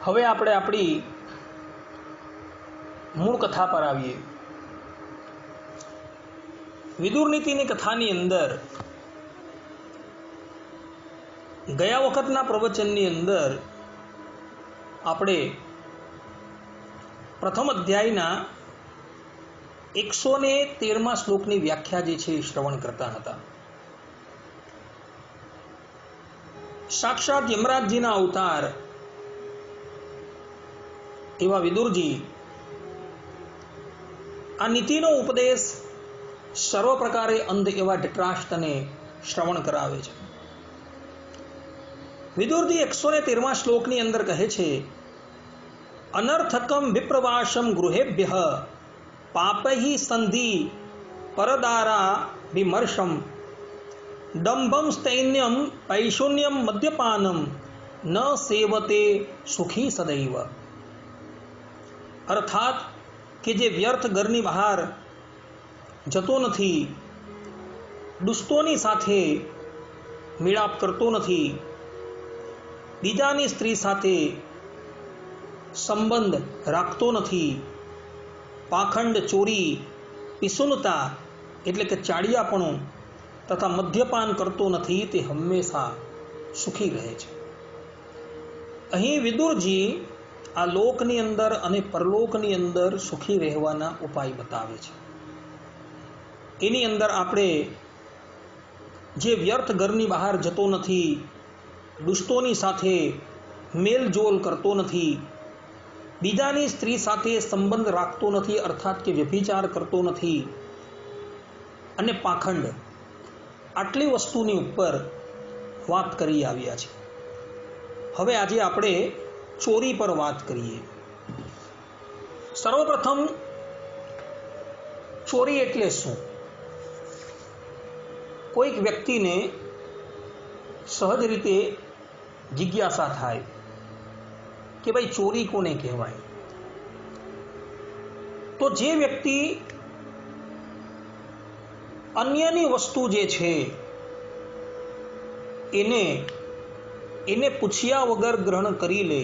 હવે આપણે આપણી મૂળ કથા પર આવીએ. વિદુર નીતિની કથાની અંદર ગયા વખતના પ્રવચનની અંદર આપણે પ્રથમ અધ્યાયના 113મા શ્લોકની વ્યાખ્યા જે છે એ શ્રવણ કરતા હતા. સાક્ષાત યમરાજજીના અવતાર એવા વિદુરજી આ નીતિનો ઉપદેશ સર્વ પ્રકારે અંધ એવા ધૃતરાષ્ટ્રને શ્રવણ કરાવે છે. વિદુરજી 113મા શ્લોકની અંદર કહે છે, અનર્થકમ વિપ્રવાસમ ગૃહેભ્ય પાપૈ સંધિ પરદારા વિમર્શમ દંભમ સ્તૈન્યમ પૈશૂન્યમ મદ્યપાનમ ન સેવતે સુખી સદૈવ. અર્થાત કે જે વ્યર્થ ઘરની બહાર જતો નથી, દુષ્ટોની સાથે મેળાપ કરતો નથી, બીજાની સ્ત્રી સાથે સંબંધ રાખતો નથી, પાખંડ, ચોરી, પિસુનતા એટલે કે ચાડિયાપણું તથા મદ્યપાન કરતો નથી, તે હંમેશા સુખી રહે છે. અહીં વિદુરજી આ લોકની અંદર અને પરલોકની અંદર સુખી રહેવાના ઉપાય બતાવે છે. એની અંદર આપણે જે વ્યર્થ ઘરની બહાર જતો નથી, દુષ્ટોની સાથે મેલજોલ કરતો નથી, બીજાની સ્ત્રી સાથે સંબંધ રાખતો નથી અર્થાત કે વ્યભિચાર કરતો નથી, અને પાખંડ, આટલી વસ્તુની ઉપર વાત કરી આવ્યા છે. હવે આજે આપણે ચોરી પર વાત કરીએ. સર્વપ્રથમ ચોરી એટલે શું? કોઈક વ્યક્તિને સહજ રીતે જિજ્ઞાસા થાય કે ભાઈ ચોરી કોને કહેવાય? તો જે વ્યક્તિ અન્યની વસ્તુ જે છે એને પૂછ્યા વગર ગ્રહણ કરી લે,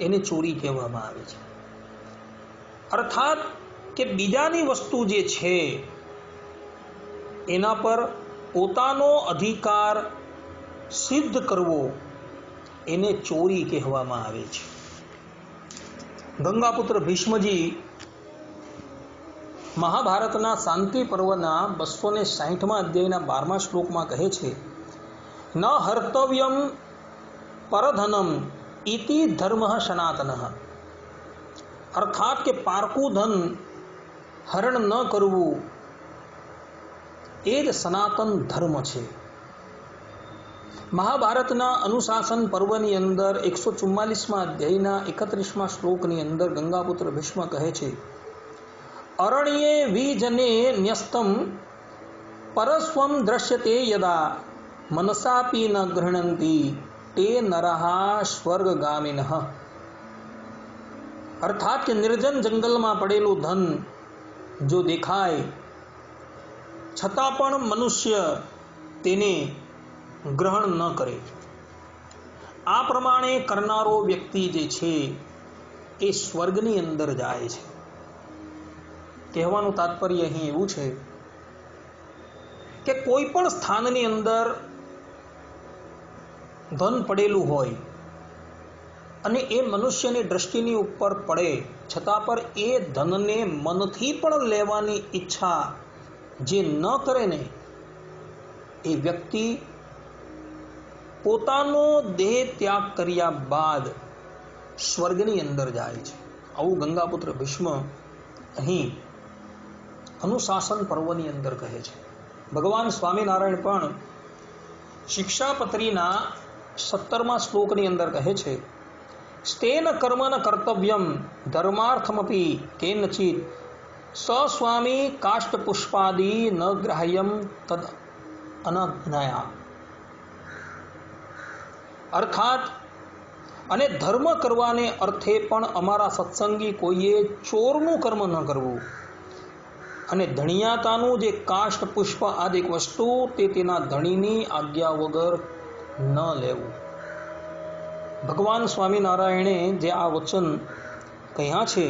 એને ચોરી કહેવામાં આવે છે. અર્થાત કે બીજાની વસ્તુ જે છે એના પર પોતાનો અધિકાર સિદ્ધ કરવો, એને ચોરી કહેવામાં આવે છે. ગંગાપુત્ર ભીષ્મજી મહાભારતના શાંતિ પર્વના 260મા અધ્યાયના 12મા શ્લોકમાં કહે છે, ન હર્તવ્યમ પરધનમ ઇતિ ધર્મ સનાતન. અર્થાત કે પારકું ધન હરણ ન કરવું એ જ સનાતન ધર્મ છે. મહાભારતના અનુશાસન પર્વની અંદર 144મા અધ્યાયના 31મા શ્લોકની અંદર ગંગાપુત્ર ભીષ્મ કહે છે, અરણ્યે વિજને ન્યસ્તમ પરસ્વમ દ્રશ્યતે યદા મનસાપી ન ગૃહણંતી તે નરહા સ્વર્ગગામિનઃ. અર્થાત કે નિર્જન જંગલમાં પડેલું ધન જો દેખાય છતાં પણ મનુષ્ય તેને ગ્રહણ ન કરે, આ પ્રમાણે કરનારો વ્યક્તિ જે છે એ સ્વર્ગની અંદર જાય છે. કહેવાનું તાત્પર્ય અહીં એવું છે કે કોઈ પણ સ્થાનની અંદર ધન પડેલું હોય અને એ મનુષ્યની દ્રષ્ટિની ઉપર પડે છતાં પણ એ ધનને મનથી પણ લેવાની ઈચ્છા જે ન કરે ને, એ વ્યક્તિ પોતાનો દેહ ત્યાગ કર્યા બાદ સ્વર્ગની અંદર જાય છે. આવું ગંગાપુત્ર ભીષ્મ અહીં અનુશાસન પર્વની અંદર કહે છે. ભગવાન સ્વામિનારાયણ પણ શિક્ષાપત્રીના 17મા શ્લોકની અંદર કહે છે, સ્તેન કર્મન કર્તવ્યમ ધર્માર્થમપી કેનચિત સ્વામી કાષ્ઠપુષ્પાદી ન ગ્રાહ્યમ તદ અનજ્ઞયા. અર્થાત અને ધર્મ કરવાને અર્થે પણ અમારા સત્સંગી કોઈએ ચોરનું કર્મ ન કરવું, અને ધણિયાતાનું જે કાષ્ઠ પુષ્પ આદિક વસ્તુ તે તેના ધણીની આજ્ઞા વગર ન લેવું. ભગવાન સ્વામિનારાયણે જે આ વચન કહ્યા છે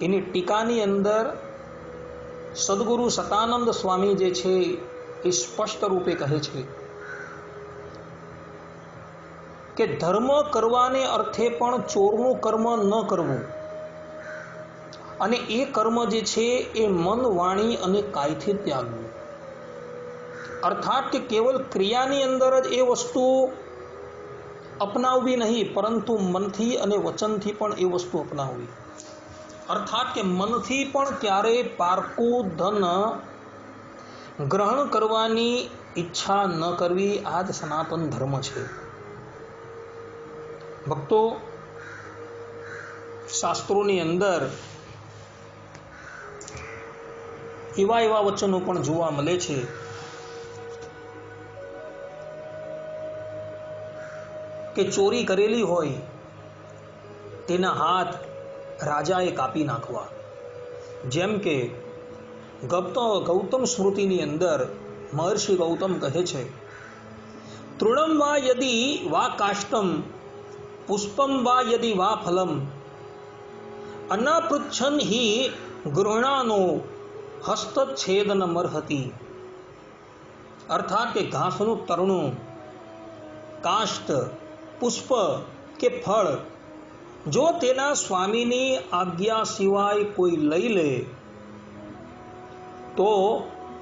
એની ટીકાની અંદર સદગુરુ સતાનંદ સ્વામી જે છે એ સ્પષ્ટ રૂપે કહે છે કે ધર્મ કરવાને અર્થે પણ ચોરનું કર્મ ન કરવું, અને એ કર્મ જે છે એ મન, વાણી અને કાયથી ત્યાગવું. અર્થાત કે કેવલ ક્રિયાની અંદર જ એ વસ્તુ અપનાવવી નહીં, પરંતુ મનથી અને વચનથી પણ એ વસ્તુ અપનાવવી. અર્થાત કે મનથી પણ ક્યારેય પારકું ધન ગ્રહણ કરવાની ઈચ્છા ન કરવી. આ જ સનાતન ધર્મ છે. ભક્તો, શાસ્ત્રોની અંદર એવા વચનો પણ જોવા મળે છે કે ચોરી કરેલી હોય તેના હાથ રાજાએ કાપી નાખવા. જેમ કે ગૌતમ સ્મૃતિની અંદર મહર્ષિ ગૌતમ કહે છે, તૃણમ વા યદિ વા કાષ્ટમ પુષ્પમ વા યદિ વા ફલમ અનાપૃચ્છન હિ ગૃહણાનો હસ્તચ્છેદન મર્હતિ. અર્થાત કે ઘાસનું તરણું, કાષ્ટ, પુષ્પ કે ફળ જો તેના સ્વામીની આજ્ઞા સિવાય કોઈ લઈ લે તો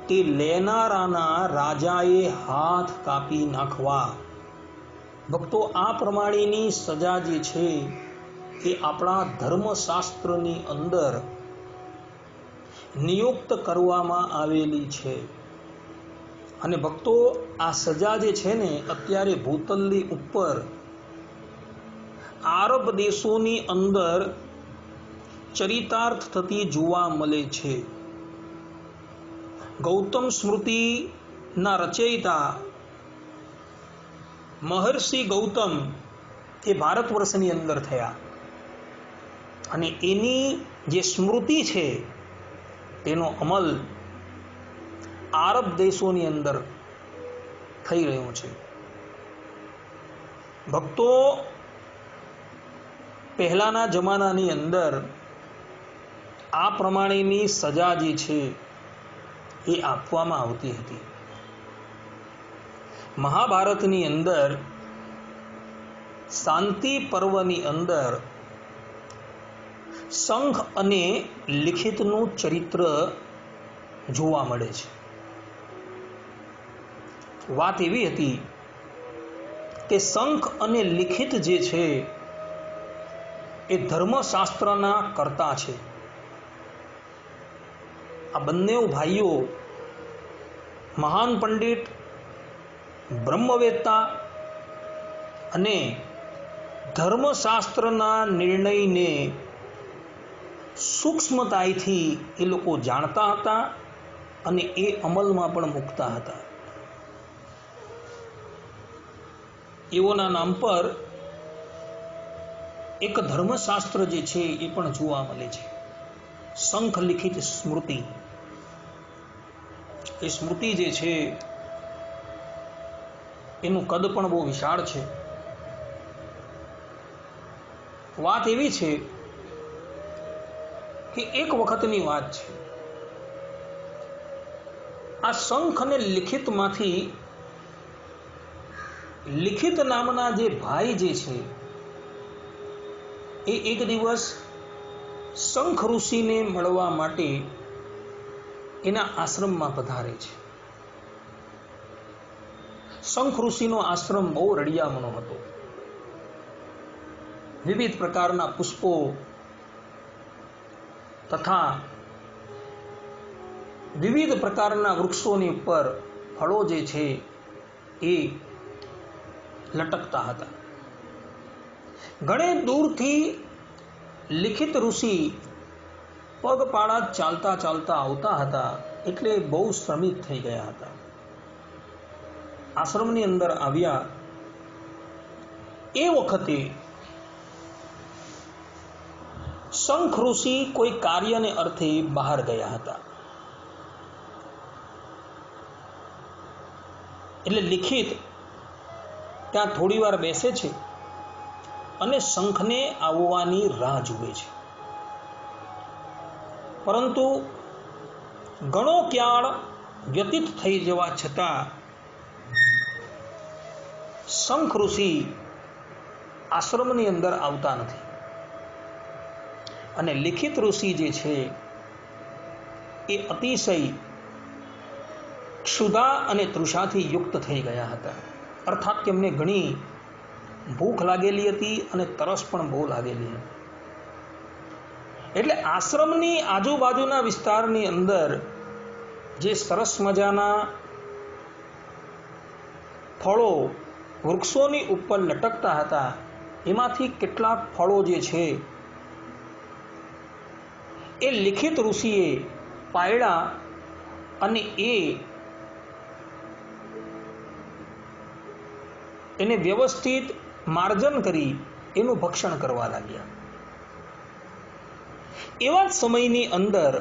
તે લેનારાના રાજાએ હાથ કાપી નાખવા. ભક્તો, આ પ્રમાણેની સજા જે છે એ આપણા ધર્મશાસ્ત્રની અંદર નિયુક્ત કરવામાં આવેલી છે. અને ભક્તો, આ સજા જે છે ને અત્યારે ભૂતલની ઉપર આરબ દેશોની અંદર ચરિતાર્થ થતી જોવા મળે છે. ગૌતમ સ્મૃતિના રચયિતા મહર્ષિ ગૌતમ એ ભારત વર્ષની અંદર થયા, અને એની જે સ્મૃતિ છે તેનો અમલ આરબ દેશોની અંદર થઈ રહ્યો છે. ભક્તો, પહેલાના જમાનાની અંદર આ પ્રમાણેની સજા જે છે એ આપવામાં આવતી હતી. મહાભારતની અંદર શાંતિ પર્વની અંદર શંખ અને લિખિતનું ચરિત્ર જોવા મળે છે. વાત એવી હતી કે શંખ અને લિખિત જે છે એ ધર્મશાસ્ત્રના કર્તા છે. આ બંને ભાઈઓ મહાન પંડિત, બ્રહ્મવેત્તા અને ધર્મશાસ્ત્રના નિર્ણયને સૂક્ષ્મતાથી એ લોકો જાણતા હતા અને એ અમલમાં પણ મૂકતા હતા. એઓના નામ પર એક ધર્મશાસ્ત્ર જે છે એ પણ જોવા મળે છે, શંખ લિખિત સ્મૃતિ. એ સ્મૃતિ જે છે એનું કદ પણ બહુ વિશાળ છે. વાત એવી છે કે એક વખતની વાત છે, આ શંખ અને લિખિતમાંથી લિખિત નામના જે ભાઈ જે છે એ એક દિવસ શંખ ઋષિને મળવા માટે એના આશ્રમમાં પધારે છે. શંખ ઋષિનો આશ્રમ બહુ રળિયામણો હતો. વિવિધ પ્રકારના પુષ્પો તથા વિવિધ પ્રકારના વૃક્ષોની ઉપર ફળો જે છે એ લટકતા હતા. ઘણે દૂરથી લિખિત ઋષિ પગપાળા ચાલતા ચાલતા આવતા હતા, એટલે બહુ શ્રમિક થઈ ગયા હતા. આશ્રમની અંદર આવ્યા એ વખતે શંખ ઋષિ કોઈ કાર્યને અર્થે બહાર ગયા હતા. એટલે લિખિત ત્યાં થોડી વાર બેસે છે અને શંખને આવવાની રાહ જુએ છે. પરંતુ ઘણો કાળ વ્યતીત થઈ જવા છતાં શંખ ઋષિ આશ્રમની અંદર આવતા નથી. અને લિખિત ઋષિ જે છે એ અતિશય ક્ષુધા અને તૃષાથી યુક્ત થઈ ગયા હતા. અર્થાત તેમને ઘણી ભૂખ લાગેલી હતી અને તરસ પણ બહુ લાગેલી હતી. એટલે આશ્રમની આજુબાજુના વિસ્તારની અંદર જે સરસ મજાના ફળો વૃક્ષોની ઉપર લટકતા હતા, એમાંથી કેટલાક ફળો જે છે એ લિખિત ઋષિએ પાડ્યા અને એને વ્યવસ્થિત માર્જન કરી એનું ભક્ષણ કરવા લાગ્યા. એવા જ સમયની અંદર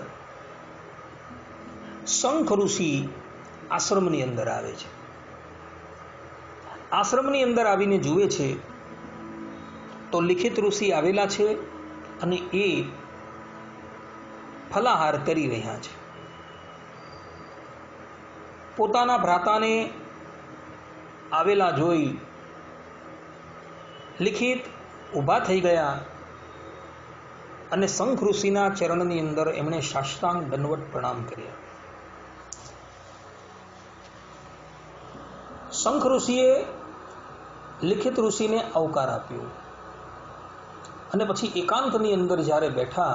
શંખ ઋષિ આશ્રમની અંદર આવે છે. આશ્રમની અંદર આવીને જુએ છે તો લિખિત ઋષિ આવેલા છે અને એ ફલાહાર કરી રહ્યા છે. પોતાના ભ્રાતાને આવેલા જોઈ લિખિત ઊભા થઈ ગયા અને શંખ ઋષિના ચરણની અંદર એમણે સાષ્ટાંગ દંડવત પ્રણામ કર્યા. શંખ ઋષિએ લિખિત ઋષિને આવકાર આપ્યો અને પછી એકાંતની અંદર જ્યારે બેઠા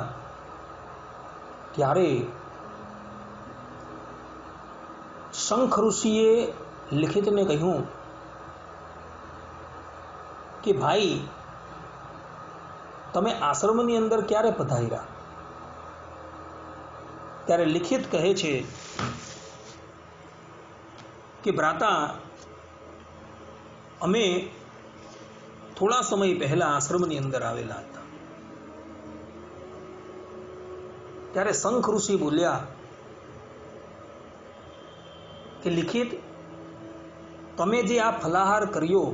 ત્યારે શંખ ઋષિએ લિખિતને કહ્યું કે ભાઈ, તમે આશ્રમની અંદર ક્યારે પધાર્યા? ત્યારે લિખિત કહે છે કે ભ્રાતા, અમે થોડા સમય પહેલા આશ્રમની અંદર આવેલા હતા. ત્યારે શંખ ઋષિ બોલ્યા કે લિખિત, તમે જે આ ફલાહાર કર્યો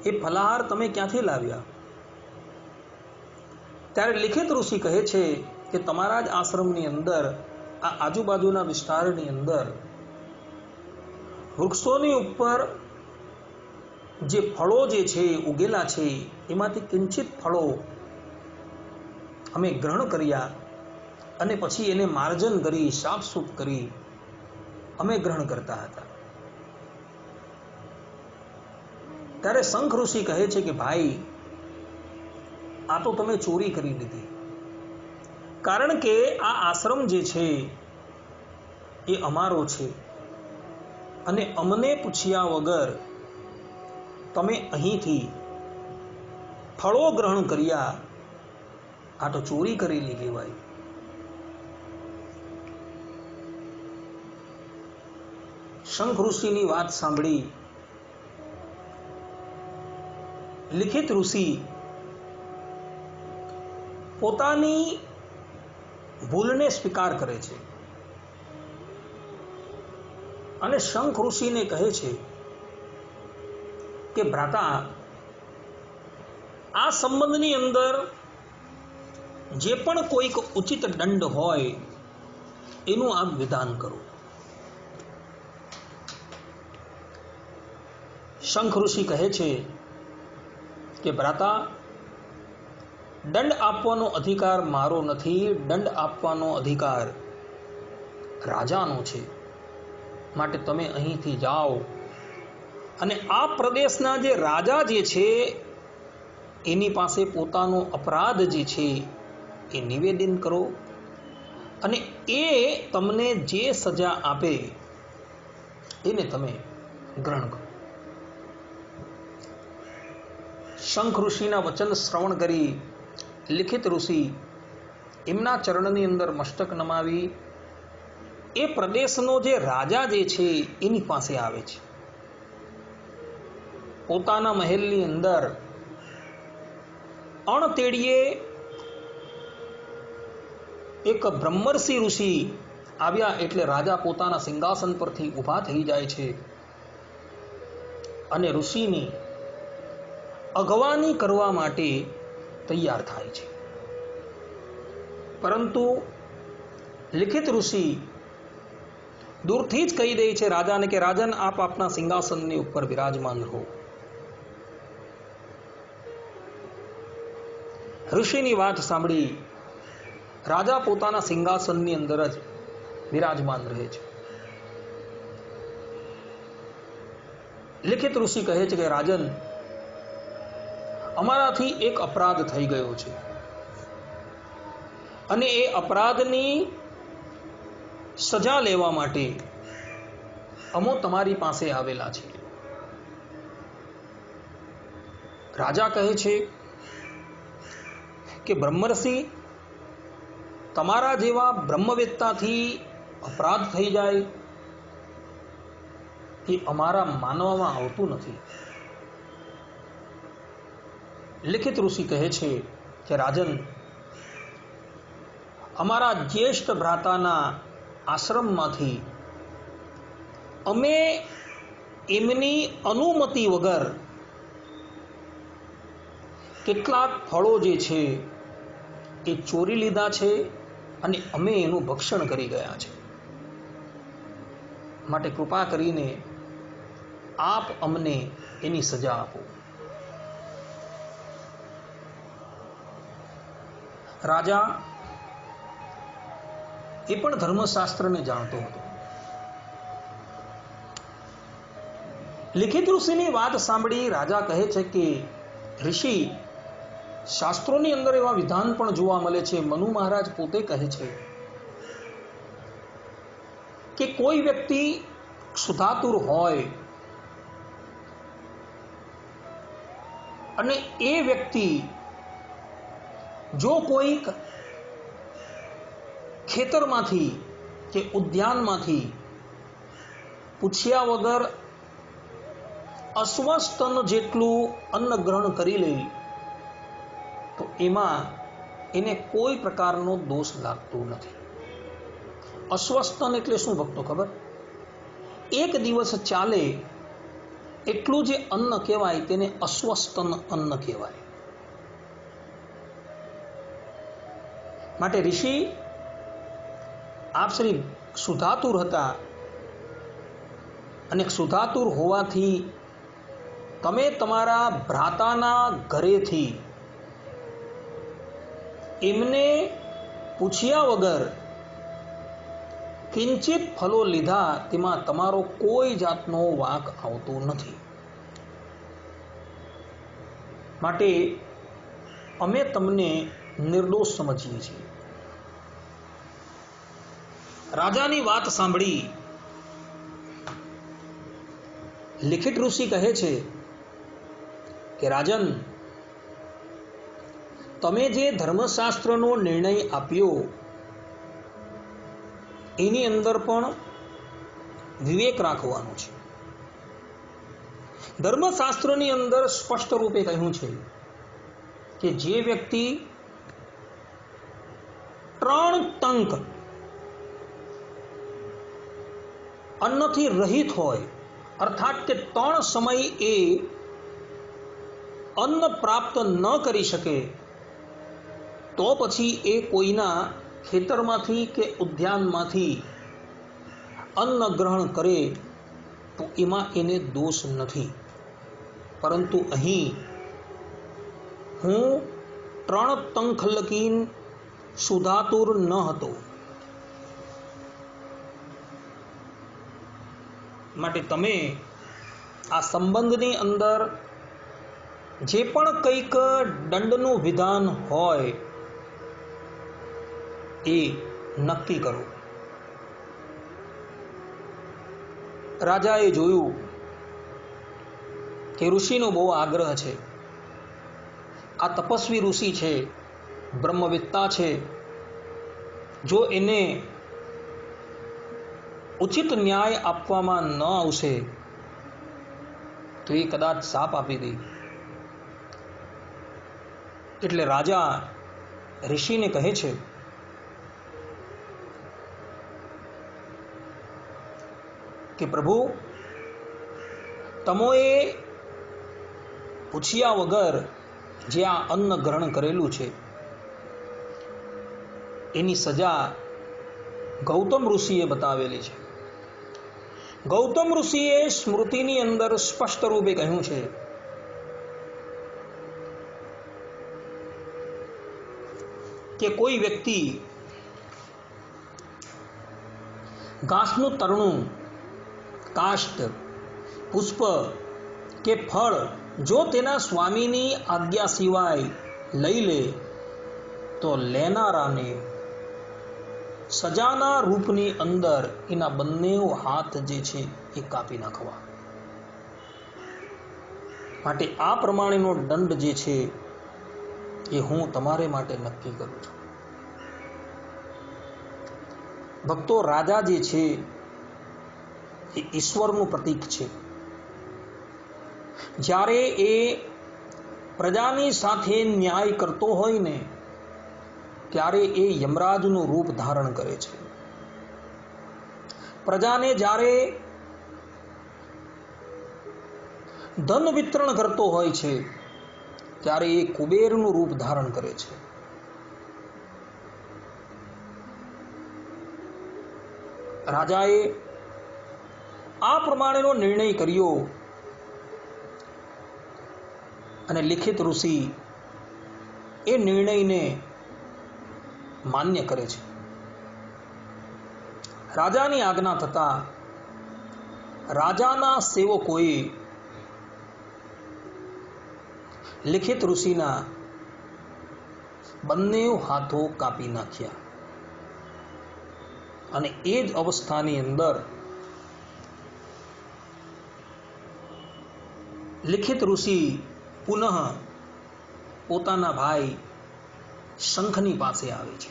એ ફલાહાર તમે ક્યાંથી લાવ્યા? ત્યારે લિખિત ઋષિ કહે છે કે તમારા જ આશ્રમની અંદર આ આજુબાજુના વિસ્તારની અંદર વૃક્ષોની ઉપર જે ફળો જે છે ઉગેલા છે એમાંથી કિંચિત ફળો અમે ગ્રહણ કર્યા અને પછી એને માર્જન કરી સાફસૂફ કરી અમે ગ્રહણ કરતા હતા. ત્યારે શંખ ઋષિ કહે છે કે ભાઈ, આ તો તમે ચોરી કરી લીધી. કારણ કે આ આશ્રમ જે છે એ અમારો છે અને અમને પૂછ્યા વગર તમે અહીંથી ફળો ગ્રહણ કર્યા, આ તો ચોરી કરેલી કહેવાય. શંખ ઋષિની વાત સાંભળી લિખિત ઋષિ પોતાની ભૂલને સ્વીકાર કરે છે અને શંખ ઋષિને કહે છે કે ભ્રાતા, આ સંબંધની અંદર જે પણ કોઈક ઉચિત દંડ હોય એનું આપ વિધાન કરો. શંખ ઋષિ કહે છે કે ભ્રાતા, દંડ આપવાનો અધિકાર મારો નથી, દંડ આપવાનો અધિકાર રાજાનો છે. માટે તમે અહીંથી જાઓ અને આ પ્રદેશના જે રાજા જે છે એની પાસે પોતાનો અપરાધ જે છે એ નિવેદન કરો અને એ તમને જે સજા આપે એને તમે ગ્રહણ કરો. શંખ ઋષિના વચન શ્રવણ કરી લિખિત ઋષિ એમના ચરણની અંદર મસ્તક નમાવી એ પ્રદેશનો જે રાજા જે છે એની પાસે આવે છે. પોતાના મહેલની અંદર અણતેડીએ એક બ્રહ્મર્ષિ ઋષિ આવ્યા એટલે રાજા પોતાના સિંહાસન પરથી ઊભા થઈ જાય છે અને ઋષિની અગવાની કરવા માટે તૈયાર થાય છે. પરંતુ લિખિત ઋષિ દૂરથી જ કહી દે છે રાજાને કે રાજન, આપ આપના સિંહાસનની ઉપર વિરાજમાન રહો. ઋષિની વાત સાંભળી રાજા પોતાના સિંહાસનની અંદર જ વિરાજમાન રહે છે. લિખિત ઋષિ કહે છે કે રાજન, અમારાથી એક અપરાધ થઈ ગયો છે અને એ અપરાધની સજા લેવા માટે અમો તમારી પાસે આવેલા છે. રાજા કહે છે કે બ્રહ્મર્ષિ, તમારા જેવા બ્રહ્મવેત્તાથી અપરાધ થઈ જાય એ અમારા માનવામાં આવતું નથી. લિખિત ઋષિ કહે છે કે રાજન, અમારા જ્યેષ્ઠ ભ્રાતાના આશ્રમમાંથી અમે એમની અનુમતિ વગર કેટલાક ફળો જે છે એ ચોરી લીધા છે અને અમે એનું ભક્ષણ કરી ગયા છે. માટે કૃપા કરીને આપ અમને એની સજા આપો. રાજા એ પણ ધર્મશાસ્ત્રને જાણતો હતો. લિખિત ઋષિની વાત સાંભળી રાજા કહે છે કે ઋષિ, શાસ્ત્રોની અંદર એવા વિધાન પણ જોવા મળે છે. મનુ મહારાજ પોતે કહે છે કે કોઈ વ્યક્તિ ક્ષુધાતુર હોય અને એ વ્યક્તિ જો કોઈક ખેતરમાંથી કે ઉદ્યાનમાંથી પૂછ્યા વગર અશ્વસ્તન જેટલું અન્ન ગ્રહણ કરી લે તો એમાં એને કોઈ પ્રકારનો દોષ લાગતો નથી. અશ્વસ્તન એટલે શું ભક્તો ખબર? એક દિવસ ચાલે એટલું જે અન્ન કહેવાય તેને અશ્વસ્તન અન્ન કહેવાય. માટે ઋષિ આપ શ્રી ક્ષુધાતુર હતા અને ક્ષુધાતુર હોવાથી તમે તમારા ભ્રાતાના ઘરેથી એમને પૂછ્યા વગર કિંચિત ફલો લીધા, તેમાં તમારો કોઈ જાતનો વાંક આવતો નથી. માટે અમે તમને નિર્દોષ સમજીએ છીએ. રાજાની વાત સાંભળી લિખિત ઋષિ કહે છે કે રાજન, તમે જે ધર્મશાસ્ત્રનો નિર્ણય આપ્યો એની અંદર પણ વિવેક રાખવાનો છે. ધર્મશાસ્ત્રની અંદર સ્પષ્ટ રૂપે કહ્યું છે કે જે વ્યક્તિ 3 તંક અન્નથી રહિત હોય, અર્થાત કે 3 સમય એ અન્ન પ્રાપ્ત ન કરી શકે, તો પછી એ કોઈના ખેતરમાંથી કે ઉદ્યાનમાંથી અન્ન ગ્રહણ કરે તો એમાં એને દોષ નથી. પરંતુ અહીં હું 3 તંખ લગીન ક્ષુધાતુર ન હતો. માટે તમે આ સંબંધની અંદર જે પણ કંઈક દંડનું વિધાન હોય એ નક્કી કરો. રાજાએ જોયું કે ઋષિનો બહુ આગ્રહ છે. આ તપસ્વી ઋષિ છે, બ્રહ્મવેત્તા છે. જો એને ઉચિત ન્યાય આપવામાં ન આવશે તો એ કદાચ શાપ આપી દે. એટલે રાજા ઋષિને કહે છે કે પ્રભુ, તમોએ પૂછ્યા વગર જે આ અન્ન ગ્રહણ કરેલું છે એની સજા ગૌતમ ઋષિએ બતાવેલી છે. ગૌતમ ઋષિએ સ્મૃતિની અંદર સ્પષ્ટ રૂપે કહ્યું છે કે કોઈ વ્યક્તિ ઘાસનું તરણું, કાષ્ટ, પુષ્પ કે ફળ જો તેના સ્વામીની આજ્ઞા સિવાય લઈ લે તો લેનારાને સજાના રૂપની અંદર એના બંને હાથ જે છે એ કાપી નાખવા. માટે આ પ્રમાણેનો દંડ જે છે એ હું તમારે માટે નક્કી કરું છું. ભક્તો, રાજા જે છે એ ઈશ્વરનું પ્રતીક છે. જ્યારે એ પ્રજાની સાથે ન્યાય કરતો હોય ને ત્યારે એ યમરાજનું રૂપ ધારણ કરે છે. પ્રજાને જ્યારે ધન વિતરણ કરતો હોય છે ત્યારે એ કુબેરનું રૂપ ધારણ કરે છે. રાજાએ આ પ્રમાણેનો નિર્ણય કર્યો અને લિખિત ઋષિ એ નિર્ણયને માન્ય કરે છે. રાજાની આજ્ઞા થતા રાજાના સેવકોએ લિખિત ઋષિના બંને હાથો કાપી નાખ્યા અને એ જ અવસ્થાની અંદર લિખિત ઋષિ પુનઃ પોતાના ભાઈ શંખની પાસે આવે છે.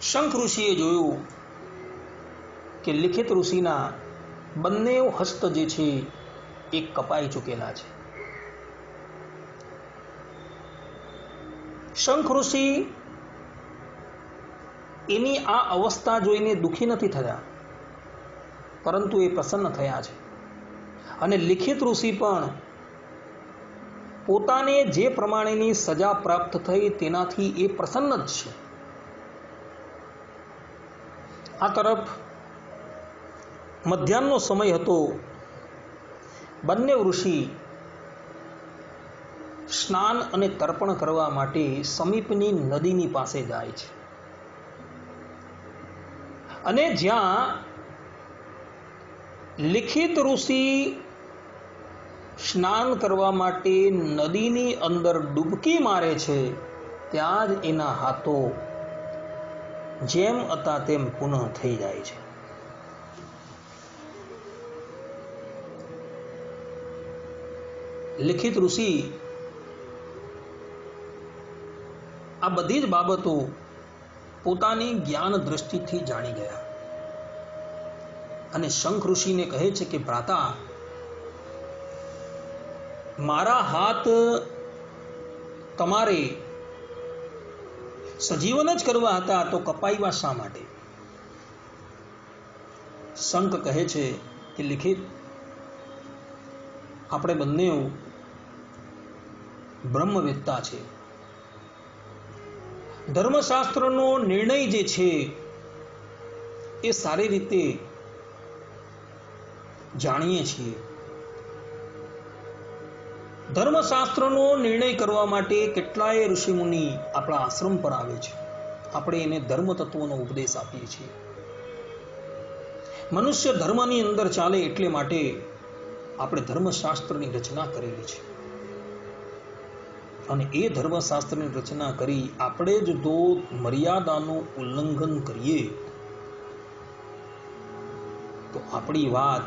શંખ ઋષિએ જોયું કે લિખિત ઋષિના બંને હસ્ત જે છે એ કપાઈ ચૂકેલા છે. શંખ ઋષિ એની આ અવસ્થા જોઈને દુઃખી નથી થયા, પરંતુ એ પ્રસન્ન થયા છે. અને લિખિત ઋષિ પણ પોતાને જે પ્રમાણેની સજા પ્રાપ્ત થઈ તેનાથી એ પ્રસન્ન જ છે. આ તરફ મધ્યાહનનો સમય હતો. બંને ઋષિ સ્નાન અને તર્પણ કરવા માટે સમીપની નદીની પાસે જાય છે અને જ્યાં લિખિત ઋષિ સ્નાન કરવા માટે નદીની અંદર ડૂબકી મારે છે ત્યાં જ એના હાથો જેમ હતા તેમ પુનઃ થઈ જાય છે. લિખિત ઋષિ આ બધી જ બાબતો પોતાની જ્ઞાન દ્રષ્ટિથી જાણી ગયા અને શંખ ઋષિને કહે છે કે ભ્રાતા, મારા હાથ તમારે સજીવન જ કરવા હતા તો કપાઈવા શા માટે? શંખ કહે છે કે લિખિત, આપણે બંને બ્રહ્મવેત્તા છે. ધર્મશાસ્ત્રનો નિર્ણય જે છે એ સારી રીતે જાણીએ છીએ. ધર્મશાસ્ત્રનો નિર્ણય કરવા માટે કેટલાય ઋષિમુનિ આપણા આશ્રમ પર આવે છે. આપણે એને ધર્મ તત્વોનો ઉપદેશ આપીએ છીએ. મનુષ્ય ધર્મની અંદર ચાલે એટલે માટે આપણે ધર્મશાસ્ત્રની રચના કરેલી છે અને એ ધર્મશાસ્ત્રની રચના કરી આપણે જ જો મર્યાદાનું ઉલ્લંઘન કરીએ તો આપણી વાત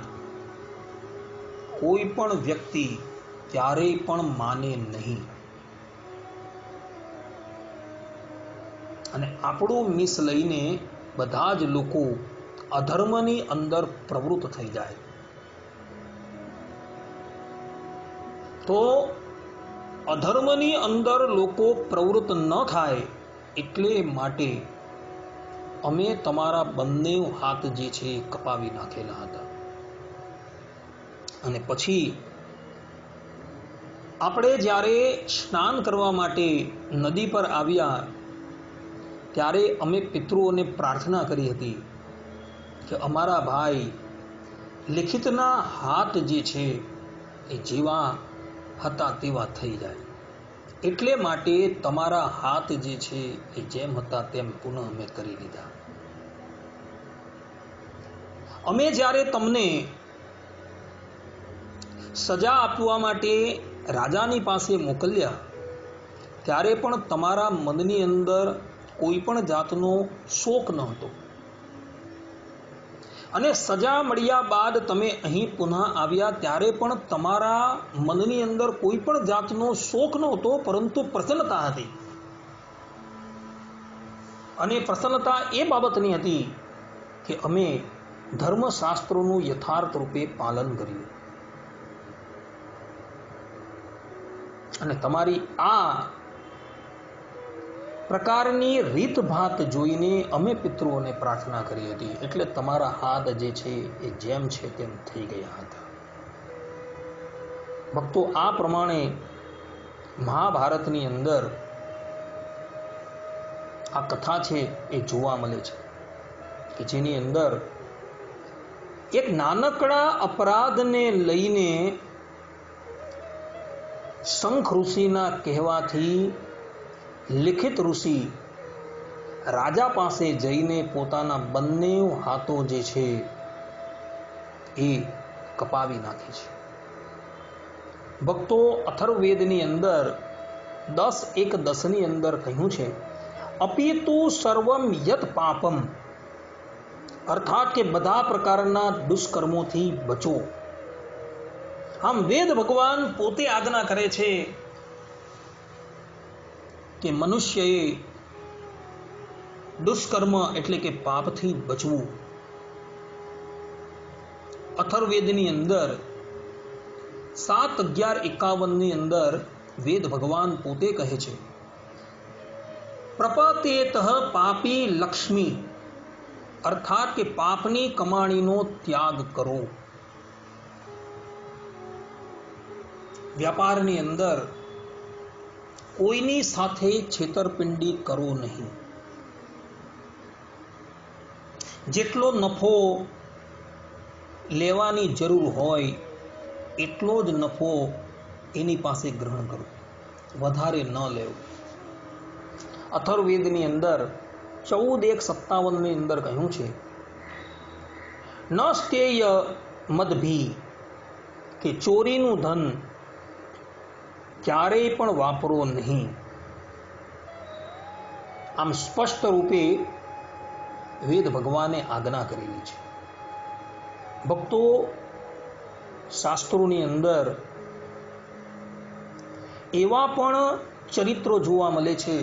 કોઈ પણ વ્યક્તિ ક્યારેય પણ માને નહીં અને આપણું મિસ લઈને બધા જ લોકો અધર્મની અંદર પ્રવૃત્ત થઈ જાય. તો અધર્મની અંદર લોકો પ્રવૃત્ત ન થાય એટલે માટે અમે તમારા બંને હાથ જે છે કપાવી નાખેલા હતા. અને પછી આપણે જ્યારે સ્નાન કરવા માટે નદી પર આવ્યા ત્યારે અમે પિતૃઓને પ્રાર્થના કરી હતી કે અમારા ભાઈ લિખિતના હાથ જે છે એ જેવા હતા તેવા થઈ જાય, એટલે માટે તમારા હાથ જે છે એ જેમ હતા તેમ પુનઃ અમે કરી દીધા. અમે જ્યારે તમને સજા આપવા માટે રાજાની પાસે મોકલ્યા ત્યારે પણ તમારા મનની અંદર કોઈ પણ જાતનો શોક ન હતો, અને સજા મળ્યા બાદ તમે અહીં પુનઃ આવ્યા ત્યારે પણ તમારા મનની અંદર કોઈ પણ જાતનો શોક નહોતો, પરંતુ પ્રસન્નતા હતી. અને પ્રસન્નતા એ બાબતની હતી કે અમે ધર્મશાસ્ત્રોનું યથાર્થ રૂપે પાલન કર્યું, અને તમારી આ પ્રકારની રીતભાત જોઈને અમે પિતૃઓને પ્રાર્થના કરી હતી, એટલે તમારા હાથ જે છે એ જેમ છે તેમ થઈ ગયા હતા. ભક્તો, આ પ્રમાણે મહાભારતની અંદર આ કથા છે એ જોવા મળે છે કે જેની અંદર એક નાનકડા અપરાધને લઈને શંખ ઋષિના કહેવાથી લિખિત ઋષિ રાજા પાસે જઈને પોતાના બંને હાથો જે છે એ કપાવી નાખે છે. ભક્તો, અથર્વવેદની અંદર 10:1-10 ની અંદર કહ્યું છે, અપિતુ સર્વમ યત પાપમ, અર્થાત કે બધા પ્રકારના દુષ્કર્મોથી બચો. આમ વેદ ભગવાન પોતે આજ્ઞા કરે છે કે મનુષ્યએ દુષ્કર્મ એટલે કે પાપથી બચવું. અથર્વવેદની અંદર 7:11-51 ની અંદર વેદ ભગવાન પોતે કહે છે, પ્રપતેતઃ પાપી લક્ષ્મી, અર્થાત કે પાપની કમાણીનો ત્યાગ કરો. વ્યાપારની અંદર કોઈની સાથે છેતરપિંડી કરો નહીં. જેટલો નફો લેવાની જરૂર હોય એટલો જ નફો એની પાસે ગ્રહણ કરો, વધારે ન લેવું. અથર્વવેદની અંદર 14:1-57 ની અંદર કહ્યું છે, ન સ્ટેય મદભી, કે ચોરીનું ધન ક્યારેય પણ વાપરો નહીં. આમ સ્પષ્ટ રૂપે વેદ ભગવાને આજ્ઞા કરેલી છે. ભક્તો, શાસ્ત્રોની અંદર એવા પણ ચરિત્રો જોવા મળે છે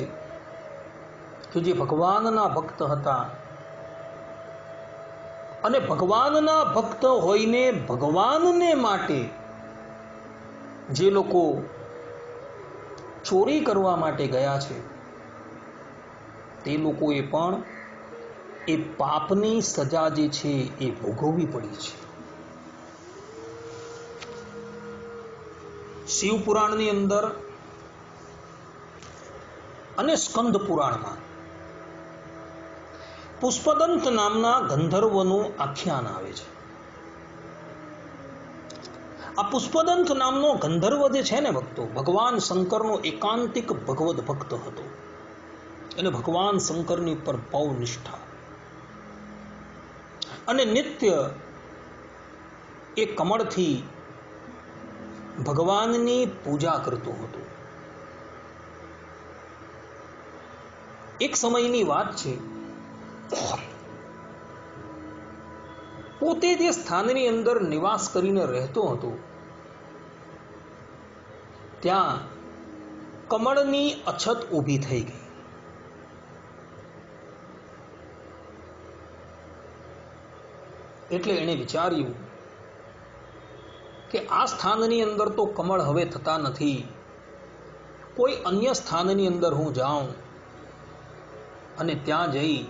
કે જે ભગવાનના ભક્ત હતા, અને ભગવાનના ભક્ત હોઈને ભગવાનને માટે જે લોકો ચોરી કરવા માટે ગયા છે તે લોકોએ પણ એ પાપની સજા જે છે એ ભોગવવી પડી છે. શિવ પુરાણની અંદર અને સ્કંદ પુરાણમાં પુષ્પદંત નામના ગંધર્વનું આખ્યાન આવે છે. આ પુષ્પદંત નામનો ગંધર્વ જે છે ને ભક્તો, ભગવાન શંકરનો એકાંતિક ભગવદ ભક્ત હતો. એટલે ભગવાન શંકરની ઉપર બહુ નિષ્ઠા, અને નિત્ય એ કમળથી ભગવાનની પૂજા કરતો હતો. એક સમયની વાત છે, પોતે જે સ્થાનની અંદર નિવાસ કરીને રહેતો હતો ત્યાં કમળની અછત ઊભી થઈ ગઈ. એટલે એણે વિચાર્યું કે આ સ્થાનની અંદર તો કમળ હવે થતા નથી, કોઈ અન્ય સ્થાનની અંદર હું જાઉં અને ત્યાં જઈ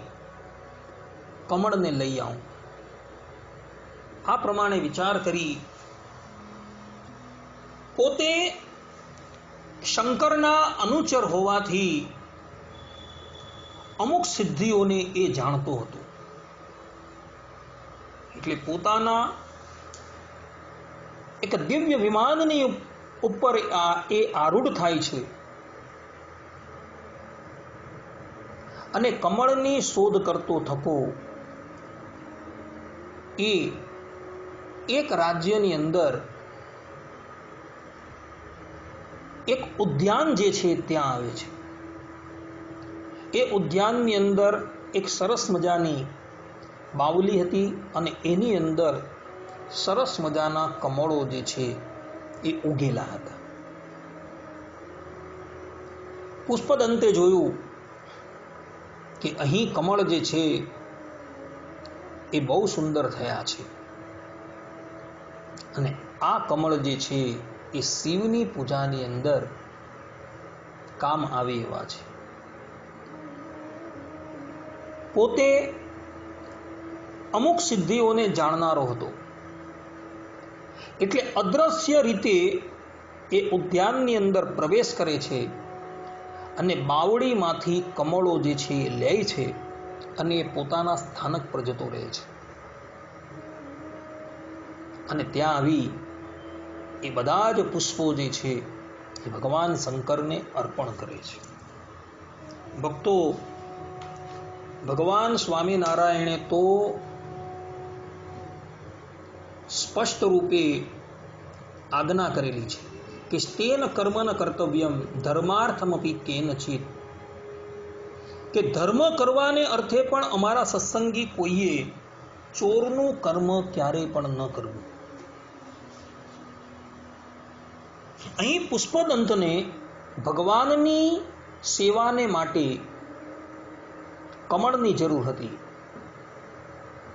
કમળને લઈ આવું. આ પ્રમાણે વિચાર કરી પોતે શંકરના અનુચર હોવાથી અમુક સિદ્ધિઓને એ જાણતો હતો. એટલે પોતાના એક દિવ્ય વિમાનની ઉપર એ આરૂઢ થાય છે અને કમળની શોધ કરતો થકો એ એક રાજ્યની અંદર એક ઉદ્યાન જે છે ત્યાં આવે છે. એ ઉદ્યાનની અંદર એક સરસ મજાની બાવલી હતી અને એની અંદર સરસ મજાના કમળો જે છે એ ઉગેલા હતા. પુષ્પદંતે જોયું કે અહીં કમળ જે છે એ બહુ સુંદર થયા છે અને આ કમળ જે છે એ શિવની પૂજાની અંદર કામ આવે એવા છે. પોતે અમુક સિદ્ધિઓને જાણનારો હતો એટલે અદ્રશ્ય રીતે એ ઉદ્યાનની અંદર પ્રવેશ કરે છે અને બાવળીમાંથી કમળો જે છે એ લે છે અને એ પોતાના સ્થાનક પર જતો રહે છે અને ત્યાં આવી એ બધા જ પુષ્પો જે છે એ ભગવાન શંકરને અર્પણ કરે છે. ભક્તો, ભગવાન સ્વામિનારાયણે તો સ્પષ્ટ રૂપે આજ્ઞા કરેલી છે કે સ્તેન કર્મન કર્તવ્યમ ધર્માર્થમપી કેનચિત, કે ધર્મ કરવાને અર્થે પણ અમારા સત્સંગી કોઈએ ચોરનું કર્મ ક્યારેય પણ ન કરવું. અહીં પુષ્પદંતને ભગવાનની સેવાને માટે કમળની જરૂર હતી,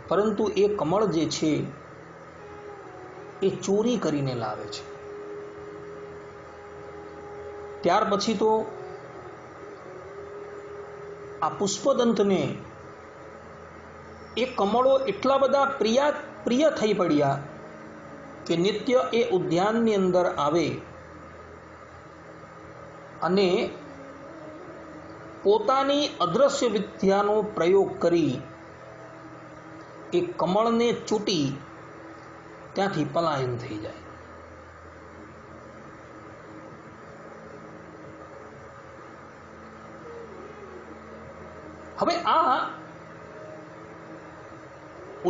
પરંતુ એ કમળ જે છે એ ચોરી કરીને લાવે છે. ત્યાર પછી તો આ પુષ્પદંતને એ કમળો એટલા બધા પ્રિય થઈ પડ્યા કે નિત્ય એ ઉદ્યાનની અંદર આવે અને પોતાની અદ્રશ્ય વિદ્યાનો પ્રયોગ કરી એ કમળને ચૂંટી ત્યાંથી પલાયન થઈ જાય. હવે આ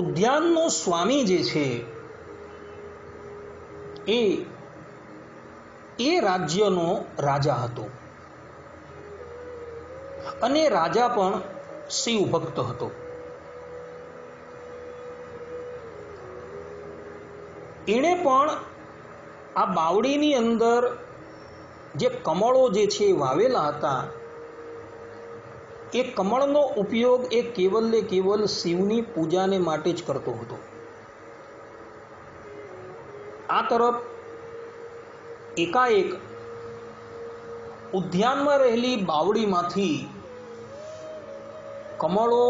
ઉદ્યાનનો સ્વામી જે છે એ રાજ્યનો રાજા હતો અને રાજા પણ શિવ ભક્ત હતો. એણે પણ આ બાવડીની અંદર જે કમળો જે છે વાવેલા હતા એ કમળનો ઉપયોગ એ કેવલ શિવની પૂજાને માટે જ કરતો હતો. આ તરફ એકાએક ઉદ્યાનમાં રહેલી બાવડીમાંથી કમળો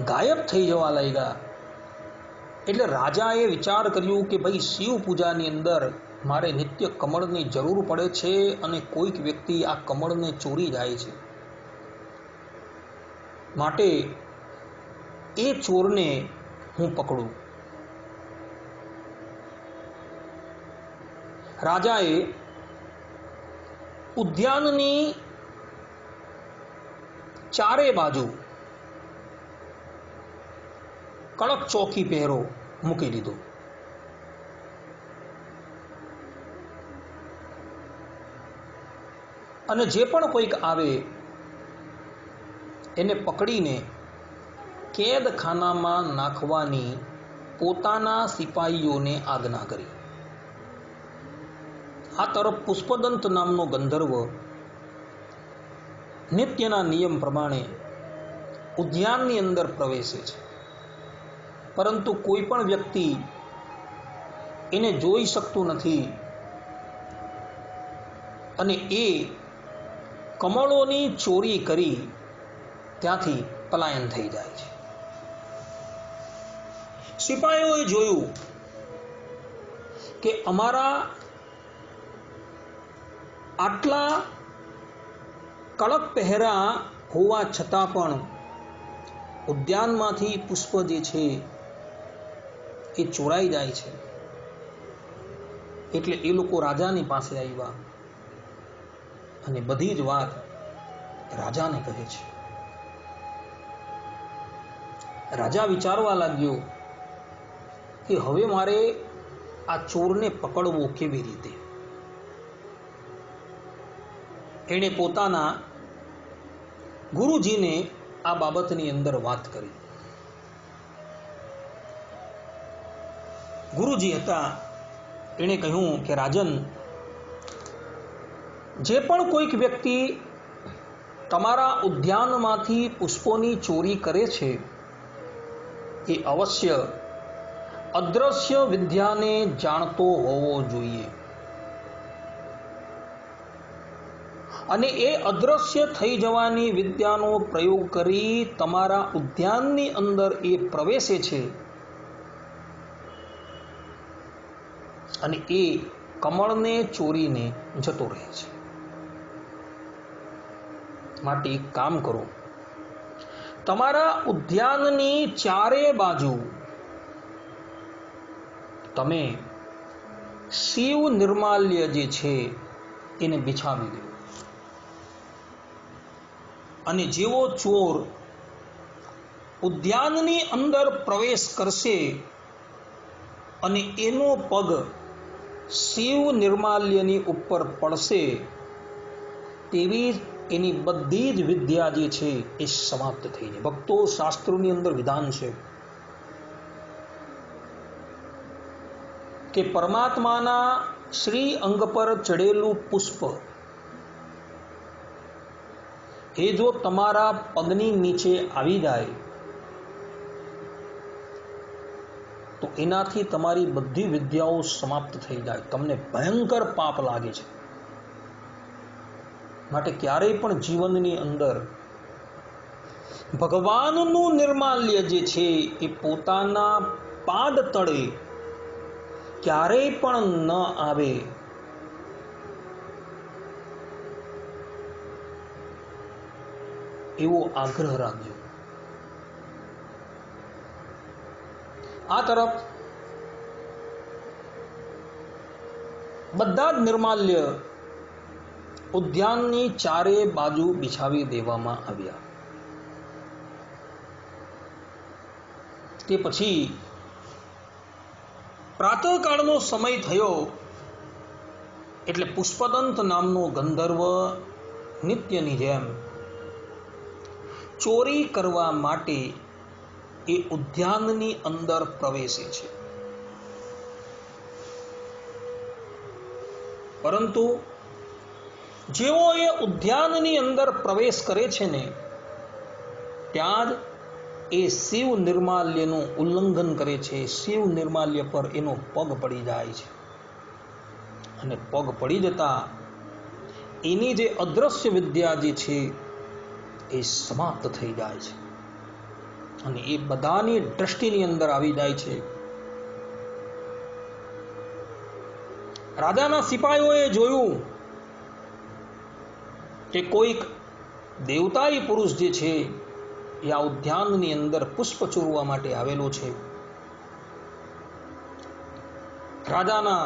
ગાયબ થઈ જવા લાગ્યા. એટલે રાજાએ વિચાર કર્યું કે ભાઈ, શિવ પૂજાની અંદર મારે નિત્ય કમળની જરૂર પડે છે અને કોઈક વ્યક્તિ આ કમળને ચોરી જાય છે, માટે એ ચોરને હું પકડું. રાજાએ ઉદ્યાનની ચારે બાજુ કડક ચોકી પહેરો મૂકી દીધો. અને જે પણ કોઈક આવે એને પકડીને કેદખાનામાં નાખવાની પોતાના સિપાહીઓને આજ્ઞા કરી. આ તરફ પુષ્પદંત નામનો ગંધર્વ નિત્યના નિયમ પ્રમાણે ઉદ્યાનની અંદર પ્રવેશે છે, પરંતુ કોઈ પણ વ્યક્તિ એને જોઈ શકતું નથી અને એ કમળોની ચોરી કરી ત્યાંથી પલાયન થઈ જાય છે. સિપાહીઓએ જોયું કે અમારા આટલા કડક પહેરા હોવા છતાં પણ ઉદ્યાનમાંથી પુષ્પ જે છે એ ચોરાઈ જાય છે. એટલે એ લોકો રાજાની પાસે આવ્યા અને બધી જ વાત રાજાને કહે છે. રાજા વિચારવા લાગ્યો કે હવે મારે આ ચોરને પકડવો કેવી રીતે. એણે પોતાના ગુરુજીને આ બાબતની અંદર વાત કરી. ગુરુજી હતા, એણે કહ્યું કે રાજન, જે પણ કોઈક વ્યક્તિ તમારા ઉદ્યાનમાંથી પુષ્પોની ચોરી કરે છે એ અવશ્ય અદ્રશ્ય વિદ્યાને જાણતો હોવો જોઈએ. અને એ અદ્રશ્ય થઈ જવાની વિદ્યાનો પ્રયોગ કરી તમારા ઉદ્યાનની અંદર એ પ્રવેશે છે અને એ કમળને ચોરીને જતો રહે છે. માટે એક કામ કરો, તમારા ઉદ્યાનની ચારે બાજુ તમે શિવ નિર્માલ્ય જે છે એને બિછાવી દો. અને જેવો ચોર ઉદ્યાનની અંદર પ્રવેશ કરશે અને એનો પગ શિવ નિર્માલ્યની ઉપર પડશે, તેવી એની બધી જ વિદ્યા જે છે એ સમાપ્ત થઈ જાય. ભક્તો, શાસ્ત્રોની અંદર વિધાન છે કે પરમાત્માના શ્રી અંગ પર ચડેલું પુષ્પ એ જો તમારા પગની નીચે આવી જાય તો એનાથી તમારી બધી વિદ્યાઓ સમાપ્ત થઈ જાય. તમને ભયંકર પાપ લાગે છે. માટે ક્યારેય પણ જીવનની અંદર ભગવાનનું નિર્માલ્ય જે છે એ પોતાના પાદ તળે ક્યારેય પણ ન આવે. એવો આગ્રહ રાખજો. આ તરફ બધા જ નિર્માલ્ય ઉદ્યાનની ચારે બાજુ બિછાવી દેવામાં આવ્યા. તે પછી પ્રાતઃકાળનો સમય થયો એટલે પુષ્પદંત નામનો ગંધર્વ નિત્યની જેમ ચોરી કરવા માટે એ ઉદ્યાનની અંદર પ્રવેશે છે. પરંતુ જેવો એ ઉદ્યાનની અંદર પ્રવેશ કરે છે ને, ત્યાં જ એ શિવ નિર્માલ્યનું ઉલ્લંઘન કરે છે. શિવ નિર્માલ્ય પર એનો પગ પડી જાય છે અને પગ પડી જતા એની જે અદ્રશ્ય વિદ્યા જે છે એ સમાપ્ત થઈ જાય છે અને એ બધાની દ્રષ્ટિની અંદર આવી જાય છે. રાજાના સિપાહીઓએ જોયું કે કોઈક દેવતાઈ પુરુષ જે છે એ આ ઉદ્યાનની અંદર પુષ્પ ચોરવા માટે આવેલો છે. રાજાના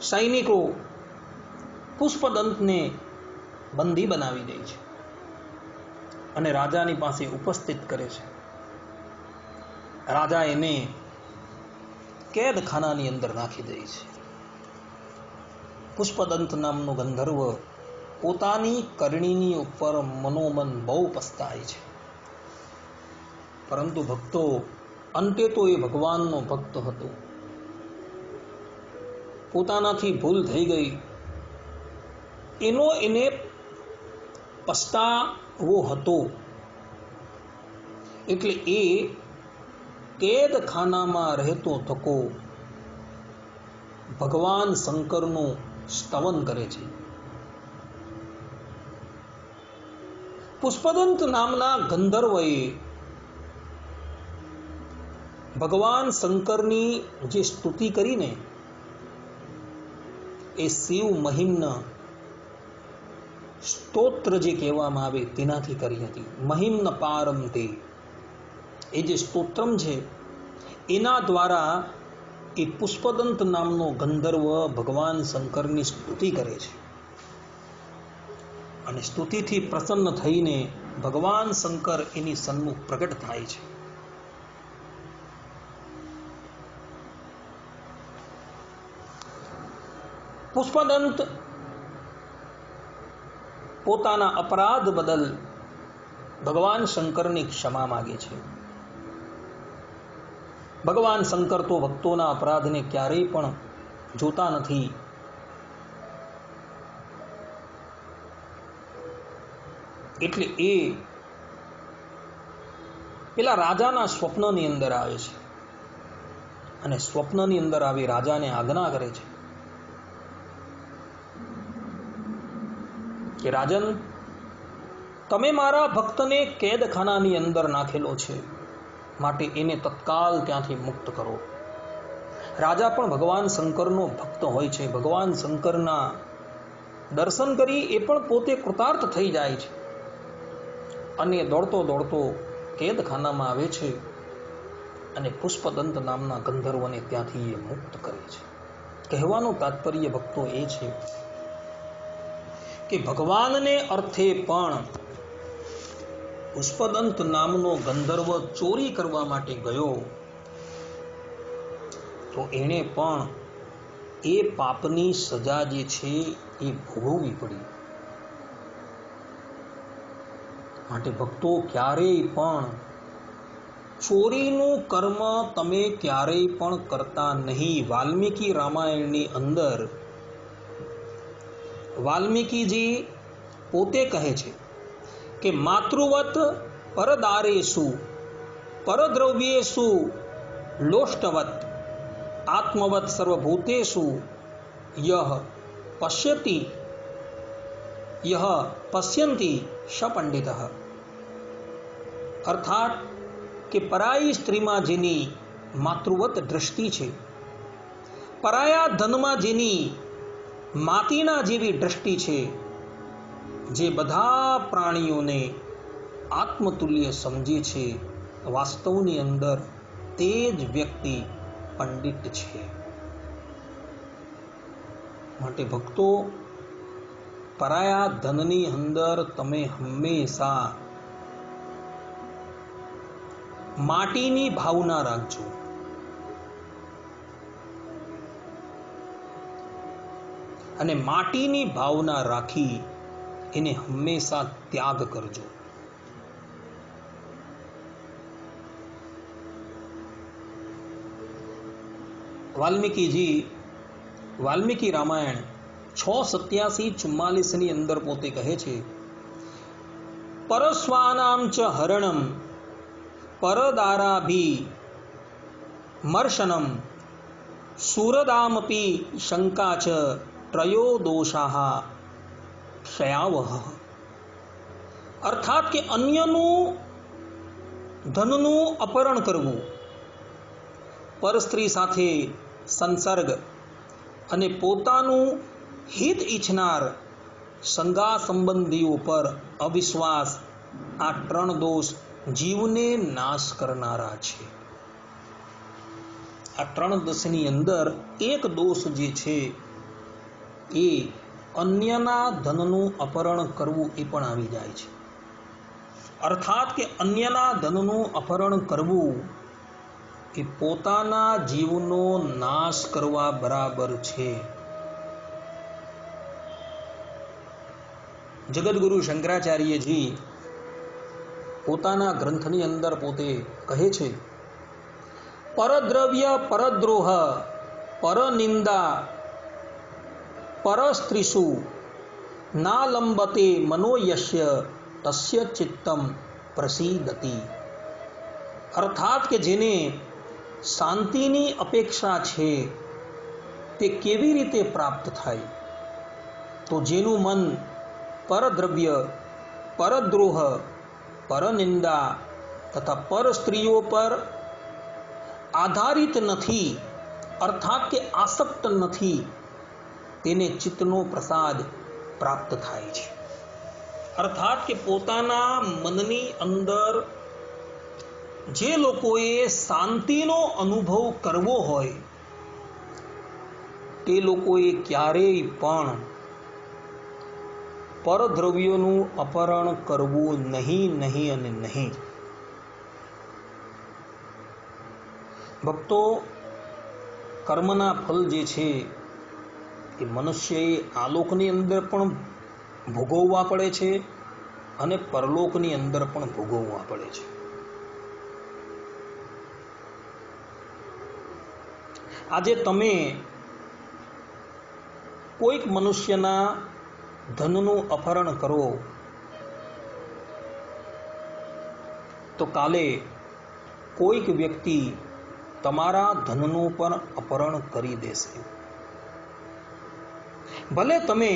સૈનિકો પુષ્પદંતને બંદી બનાવી દે છે અને રાજાની પાસે ઉપસ્થિત કરે છે. રાજા એને કેદખાનાની અંદર નાખી દે છે. પુષ્પદંત નામનો ગંધર્વ પોતાની કરણીની ઉપર મનોમન બહુ પસ્તાય છે. પરંતુ ભક્તો, અંતે તો એ ભગવાનનો ભક્ત હતો. પોતાનાથી ભૂલ થઈ ગઈ એનો એને પસ્તાવો હતો. એટલે એ કેદખાનામાં રહેતો થકો ભગવાન શંકરનું સ્તવન કરે છે. પુષ્પદંત નામના ગંધર્વએ ભગવાન શંકરની જે સ્તુતિ કરીને એ શિવ મહિમ્ન સ્તોત્ર જે કહેવામાં આવે તેનાથી કરી હતી. મહિમ્ન પારમ તે, એ જે સ્તોત્રમ છે એના દ્વારા એ પુષ્પદંત નામનો ગંધર્વ ભગવાન શંકરની સ્તુતિ કરે છે અને સ્તુતિથી પ્રસન્ન થઈને ભગવાન શંકર એની સન્મુખ પ્રગટ થાય છે. પુષ્પદંત પોતાના અપરાધ બદલ ભગવાન શંકરની ક્ષમા માગે છે. ભગવાન શંકર તો ભક્તોના અપરાધને ક્યારેય પણ જોતા નથી. એટલે એ પેલા રાજાના સ્વપ્નની અંદર આવે છે અને સ્વપ્નની અંદર આવી રાજાને આજ્ઞા કરે છે કે રાજન, તમે મારા ભક્તને કેદખાનાની અંદર નાખેલો છે, માટે એને તત્કાલ ત્યાંથી મુક્ત કરો. રાજા પણ ભગવાન શંકરનો ભક્ત હોય છે. ભગવાન શંકરના દર્શન કરી એ પણ પોતે કૃતાર્થ થઈ જાય છે અને દોડતો દોડતો કેદખાનામાં આવે છે અને પુષ્પદંત નામના ગંધર્વને ત્યાંથી એ મુક્ત કરે છે. કહેવાનું તાત્પર્ય ભક્તો એ છે કે ભગવાનને અર્થે પણ પુષ્પદંત નામનો ગંધર્વ ચોરી કરવા માટે ગયો તો એણે પણ એ પાપની સજા જે છે એ ભોગવવી પડી. માટે ભક્તો, ક્યારેય પણ ચોરીનું કર્મ તમે ક્યારેય પણ કરતા નહીં. વાલ્મીકી રામાયણની અંદર વાલ્મીકીજી પોતે કહે છે કે માતૃવત પરદારેષુ પરદ્રવ્યેષુ લોષ્ટવત આત્મવત સર્વભૂતેષુ યહ પશ્યંતિ સ પંડિતઃ. અર્થાત કે પરાઈ સ્ત્રીમાં જેની માતૃવત દ્રષ્ટિ છે, પરાયા ધનમાં જેની માતીના જેવી દ્રષ્ટિ છે, જે બધા પ્રાણીઓને આત્મતુલ્ય સમજે છે, વાસ્તવની અંદર તે જ વ્યક્તિ પંડિત છે. માટે ભક્તો, પરાયા ધનની અંદર તમે હંમેશા માટીની ભાવના રાખજો. અને માટીની ભાવના રાખી એને હંમેશા ત્યાગ કરજો. વાલ્મીકી રામાયણ 6:87-44 ની અંદર પોતે કહે છે, પરસ્વાનામ ચ હરણમ પરદારાભી મર્શનમ સુરદામપી શંકા ચ ત્રયો દોષાઃ ક્ષયાવહ. અર્થાત કે અન્યનું ધનનું અપહરણ કરવું, પરસ્ત્રી સાથે સંસર્ગ અને પોતાનું હિત ઈચ્છનાર સંગા સંબંધીઓ પર અવિશ્વાસ, આ 3 દોષ જીવને નાશ કરનારા છે. આ 3 દોષની અંદર એક દોષ જે છે એ અન્યના ધનનું અપહરણ કરવું એ પણ આવી જાય છે. અર્થાત કે અન્યના ધનનું અપહરણ કરવું એ પોતાના જીવનો નાશ કરવા બરાબર છે. જગદગુરુ શંકરાચાર્યજી પોતાના ગ્રંથની અંદર પોતે કહે છે, પરદ્રવ્ય પરદ્રોહ પરનિંદા પરસ્ત્રીષુ નાલંબતે મનોયસ્ય તસ્ય ચિત્તમ પ્રસીદતિ. અર્થાત કે જેને શાંતિની અપેક્ષા છે તે કેવી રીતે પ્રાપ્ત થાય? તો જેનું મન પરદ્રવ્ય, પરદ્રોહ, પરનિંદા તથા પર સ્ત્રીઓ પર આધારિત નથી, અર્થાત કે આસક્ત નથી, તેને ચિત્તનો પ્રસાદ પ્રાપ્ત થાય છે. અર્થાત કે પોતાના મનની અંદર જે લોકોએ શાંતિનો અનુભવ કરવો હોય તે લોકોએ ક્યારેય પણ પરદ્રવ્યોનું અપહરણ કરવું નહીં, નહીં અને નહીં. ભક્તો, કર્મના ફલ જે છે એ મનુષ્યએ આલોકની અંદર પણ ભોગવવા પડે છે અને પરલોકની અંદર પણ ભોગવવા પડે છે. આજે તમે કોઈક મનુષ્યના ધનનું અપહરણ કરો તો કાલે કોઈક વ્યક્તિ તમારા ધનનું પણ અપહરણ કરી દેશે. ભલે તમે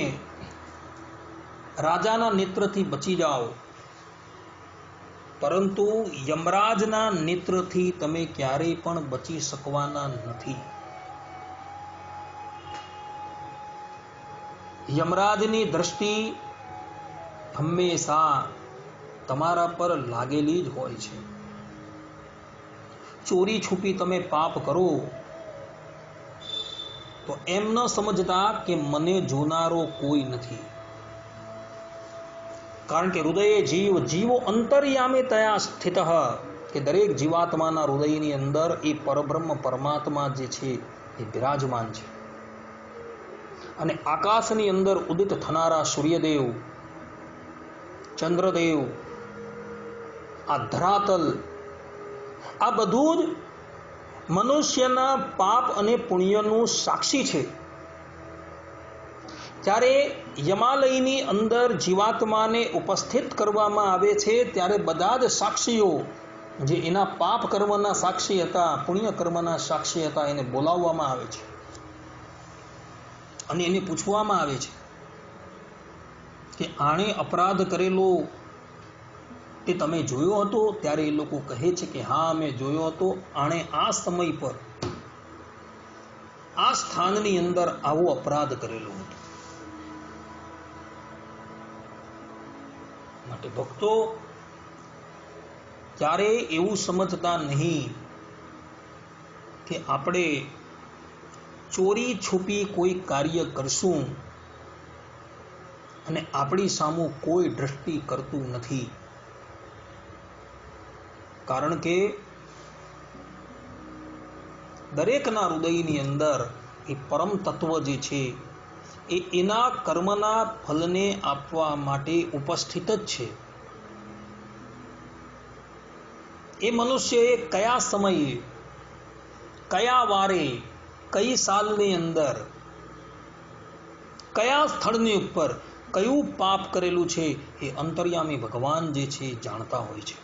રાજાના નેત્રથી બચી જાઓ, પરંતુ યમરાજના નેત્રથી તમે ક્યારેય પણ બચી શકવાના નથી. યમરાજની દ્રષ્ટિ હંમેશા તમારા પર લાગેલી જ હોય છે. ચોરી છુપી તમે પાપ કરો તો એમ ન સમજતા કે મને જોનારો કોઈ નથી. કારણ કે હૃદયે જીવો અંતર્યામે તયા સ્થિત, કે દરેક જીવાત્માના હૃદયની અંદર એ પરબ્રહ્મ પરમાત્મા જે છે એ બિરાજમાન છે. અને આકાશની અંદર ઉદિત થનારા સૂર્યદેવ, ચંદ્રદેવ, આ ધરાતલ, આ બધું જ મનુષ્યના પાપ અને પુણ્યનું સાક્ષી છે. જ્યારે યમાલયની અંદર જીવાત્માને ઉપસ્થિત કરવામાં આવે છે ત્યારે બધા જ સાક્ષીઓ જે એના પાપ કર્મના સાક્ષી હતા, પુણ્ય કર્મના સાક્ષી હતા, એને બોલાવવામાં આવે છે અને એને પૂછવામાં આવે છે કે આણે અપરાધ કરેલો તે તમે જોયો હતો? ત્યારે એ લોકો કહે છે કે હા, અમે જોયો હતો. આણે આ સમય પર આ સ્થાનની અંદર આવો અપરાધ કરેલો હતો. માટે ભક્તો, ક્યારેય એવું સમજતા નહીં કે આપણે ચોરી છુપી કોઈ કાર્ય કરશું અને આપણી સામે કોઈ દ્રષ્ટિ કરતું નથી. કારણ કે દરેકના હૃદયની અંદર એ પરમ તત્વ જે છે એ એના કર્મના ફલને આપવા માટે ઉપસ્થિત જ છે. એ મનુષ્યએ કયા સમયે, કયા વારે, કઈ સાલની અંદર, કયા સ્થળની ઉપર કયું પાપ કરેલું છે એ અંતર્યામી ભગવાન જે છે જાણતા હોય છે.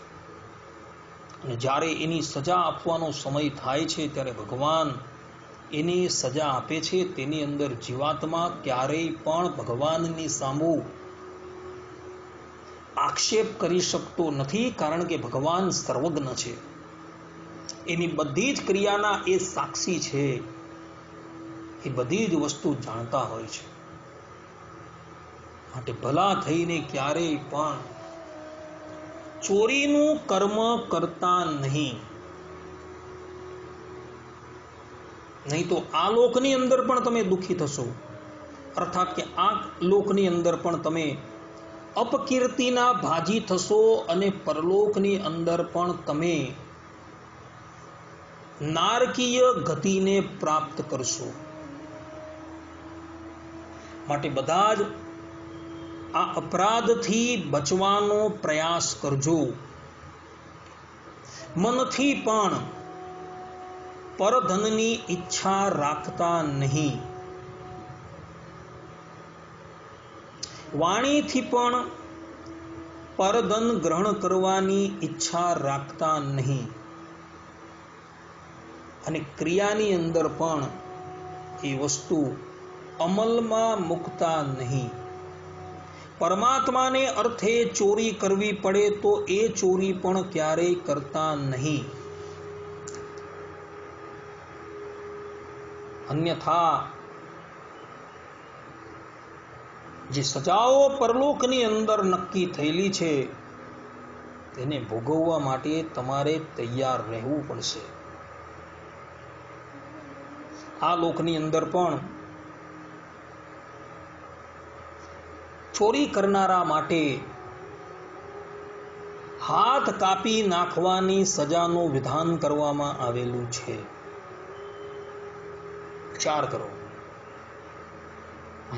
અને જ્યારે એની સજા આપવાનો સમય થાય છે ત્યારે ભગવાન એની સજા આપે છે. તેની અંદર જીવાત્મા ક્યારેય પણ ભગવાનની સામુ આક્ષેપ કરી શકતો નથી. કારણ કે ભગવાન સર્વજ્ઞ છે, એની બધી જ ક્રિયાના એ સાક્ષી છે, એ બધી જ વસ્તુ જાણતા હોય છે. માટે ભલા થઈને ક્યારેય પણ ચોરીનું કર્મ કરતા નહીં. નહીં તો આ લોકની અંદર પણ તમે દુઃખી થશો. અર્થાત કે આ લોકની અંદર પણ તમે અપકીર્તિના ભાજી થશો અને પરલોકની અંદર પણ તમે નારકીય ગતિને પ્રાપ્ત કરશો. માટે બધા જ આ અપરાધથી બચવાનો પ્રયાસ કરજો. મનથી પણ પરધનની ઈચ્છા રાખતા નહીં. વાણીથી પણ પરધન ગ્રહણ કરવાની ઈચ્છા રાખતા નહીં. અને ક્રિયાની અંદર પણ એ વસ્તુ અમલમાં મૂકતા નહીં. પરમાત્માને અર્થે ચોરી કરવી પડે તો એ ચોરી પણ ક્યારેય કરતા નહીં. અન્યથા જે સજાઓ પરલોકની અંદર નક્કી થયેલી છે તેને ભોગવવા માટે તમારે તૈયાર રહેવું પડશે. આ લોકની અંદર પણ ચોરી કરનારા માટે હાથ કાપી નાખવાની સજાનું વિધાન કરવામાં આવેલું છે. વિચાર કરો.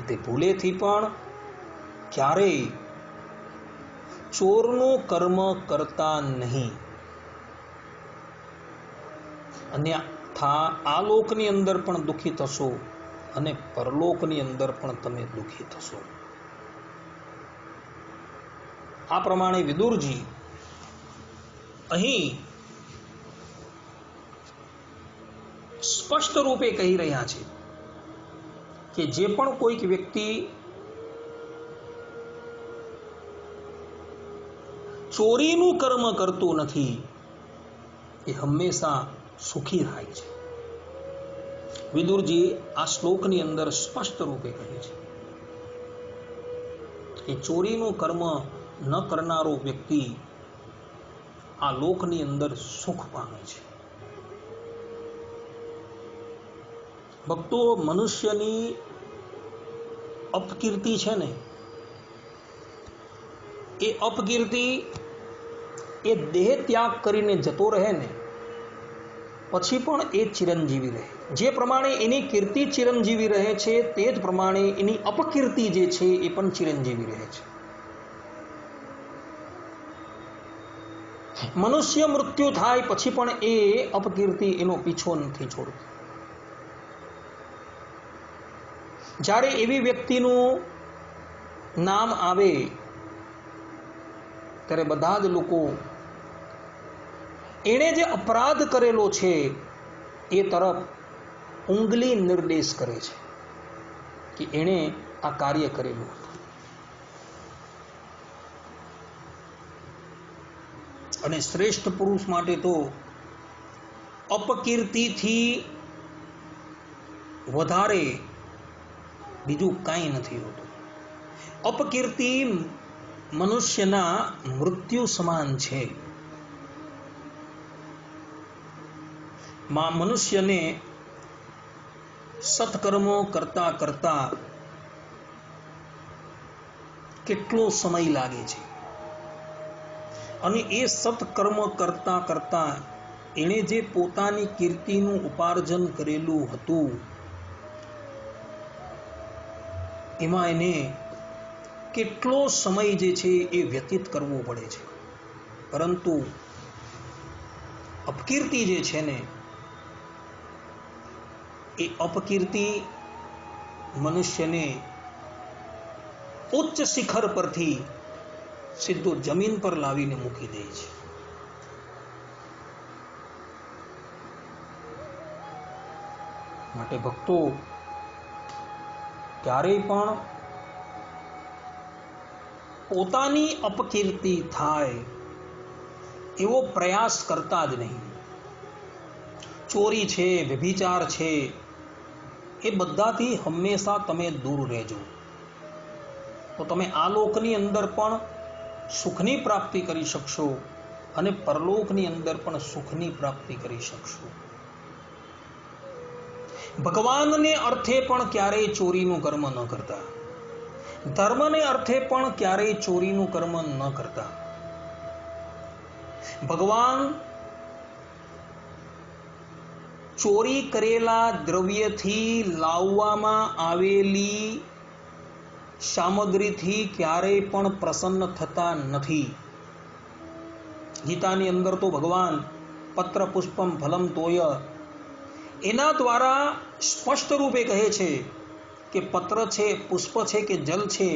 તે ભૂલેથી પણ ક્યારેય ચોરનું કર્મ કરતા નહીં. અન્યથા આ લોકની અંદર પણ દુઃખી થશો અને પરલોકની અંદર પણ તમે દુઃખી થશો. આ પ્રમાણે વિદુરજી અહીં સ્પષ્ટ રૂપે કહી રહ્યા છે કે જે પણ કોઈક વ્યક્તિ ચોરીનું કર્મ કરતો નથી એ હંમેશા સુખી થાય છે. વિદુરજી આ શ્લોકની અંદર સ્પષ્ટ રૂપે કહે છે કે ચોરીનું કર્મ ન કરનારો વ્યક્તિ આ લોકની અંદર સુખ પામે છે. ભક્તો, મનુષ્યની અપકીર્તિ છે ને, એ અપકીર્તિ એ દેહ ત્યાગ કરીને જતો રહે ને પછી પણ એ ચિરંજીવી રહે. જે પ્રમાણે એની કીર્તિ ચિરંજીવી રહે છે તે જ પ્રમાણે એની અપકીર્તિ જે છે એ પણ ચિરંજીવી રહે છે. મનુષ્ય મૃત્યુ થાય પછી પણ એ અપકીર્તિ એનો પીછો નથી છોડતી. જ્યારે એવી વ્યક્તિનું નામ આવે ત્યારે બધા જ લોકો એણે જે અપરાધ કરેલો છે એ તરફ ઉંગલી નિર્દેશ કરે છે કે એણે આ કાર્ય કરેલું હતું. અને શ્રેષ્ઠ પુરુષ માટે તો અપકીર્તિથી વધારે બીજું કાંઈ નથી હોતું. અપકીર્તિ મનુષ્યના મૃત્યુ સમાન છે. મનુષ્યને સત્કર્મો કરતા કરતા કેટલો સમય લાગે છે અને એ સત્કર્મ કરતા કરતા એણે જે પોતાની કીર્તિનું ઉપાર્જન કરેલું હતું એમાં એને કેટલો સમય જે છે એ વ્યતીત કરવો પડે છે. પરંતુ અપકીર્તિ જે છે ને એ અપકીર્તિ મનુષ્યને ઉચ્ચ શિખર પરથી સીધો જમીન પર લાવીને મૂકી દે છે. માટે ભક્તો, ક્યારેય પણ પોતાની અપકીર્તિ થાય એવો પ્રયાસ કરતા જ નહીં. ચોરી છે, વ્યભિચાર છે, એ બધાથી હંમેશા તમે દૂર રહેજો. તો તમે આ લોકની અંદર પણ સુખની પ્રાપ્તિ કરી શકશો અને પરલોકની અંદર પણ સુખની પ્રાપ્તિ કરી શકશો. ભગવાનને અર્થે પણ ક્યારેય ચોરીનું કર્મ ન કરતા, ધર્મને અર્થે પણ ક્યારેય ચોરીનું કર્મ ન કરતા. ભગવાન ચોરી કરેલા દ્રવ્યથી લાવવામાં આવેલી સામગ્રીથી ક્યારેય પણ પ્રસન્ન થતા નથી. ગીતાની અંદર તો ભગવાન પત્ર પુષ્પમ ફલમ તોય એના દ્વારા સ્પષ્ટ રૂપે કહે છે કે પત્ર છે, પુષ્પ છે કે જલ છે,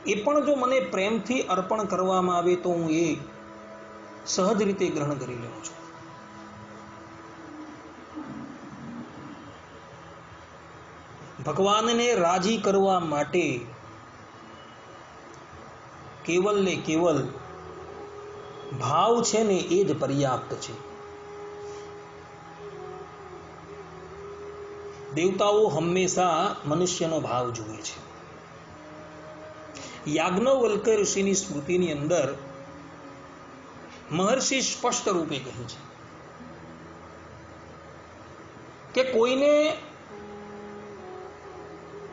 એ પણ જો મને પ્રેમથી અર્પણ કરવામાં આવે તો હું એ સહજ રીતે ગ્રહણ કરી લઉં છું. ભગવાનને રાજી કરવા માટે કેવલ ને કેવલ ભાવ છે ને એ જ પર્યાપ્ત છે. દેવતાઓ હંમેશા મનુષ્યનો ભાવ જુએ છે. યાજ્ઞવલ્ક્ય ઋષિની સ્મૃતિની અંદર મહર્ષિ સ્પષ્ટ રૂપે કહે છે કે કોઈને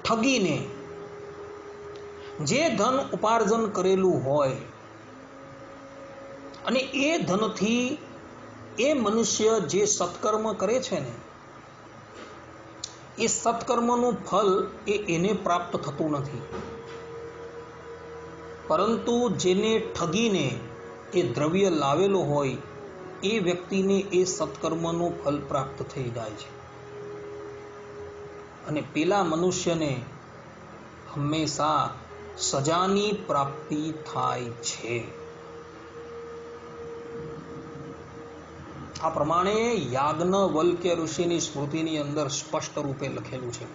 ઠગીને જે ધન ઉપાર્જન કરેલું હોય અને એ ધનથી એ મનુષ્ય જે સત્કર્મ કરે છે ને, એ સત્કર્મનું ફલ એને પ્રાપ્ત થતું નથી, પરંતુ જેને ઠગીને એ દ્રવ્ય લાવેલો હોય એ વ્યક્તિને એ સત્કર્મનું ફલ પ્રાપ્ત થઈ જાય છે અને પેલા મનુષ્યને હંમેશા સજાની પ્રાપ્તિ થાય છે. આ પ્રમાણે યાજ્ઞવલ્ક્ય ઋષિની સ્મૃતિની અંદર સ્પષ્ટ રૂપે લખેલું છે.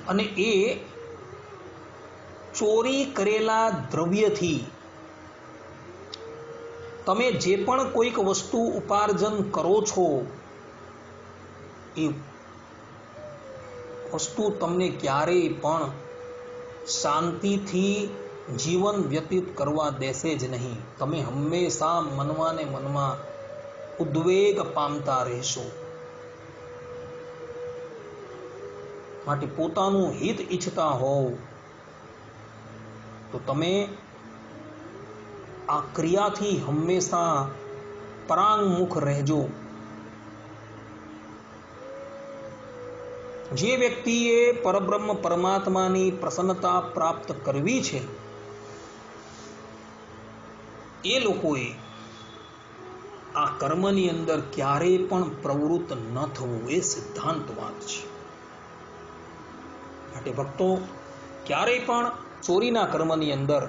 અને એ ચોરી કરેલા દ્રવ્યથી તમે જે પણ કોઈક વસ્તુ ઉપાર્જન કરો છો એ વસ્તુ તમને ક્યારેય પણ શાંતિથી જીવન વ્યતીત કરવા દેશે જ નહીં. તમે હંમેશા મનમાં ને મનમાં ઉદ્વેગ પામતા રહેશો. માટે પોતાનું હિત ઈચ્છતા હોવ તો તમે આ ક્રિયાથી હંમેશા પરાંગમુખ રહેજો. જે વ્યક્તિએ પરબ્રહ્મ પરમાત્માની પ્રસન્નતા પ્રાપ્ત કરવી છે એ લોકોએ આ કર્મની અંદર ક્યારેય પણ પ્રવૃત્ત ન થવું એ સિદ્ધાંત વાત છે. માટે ભક્તો ક્યારેય પણ ચોરીના કર્મની અંદર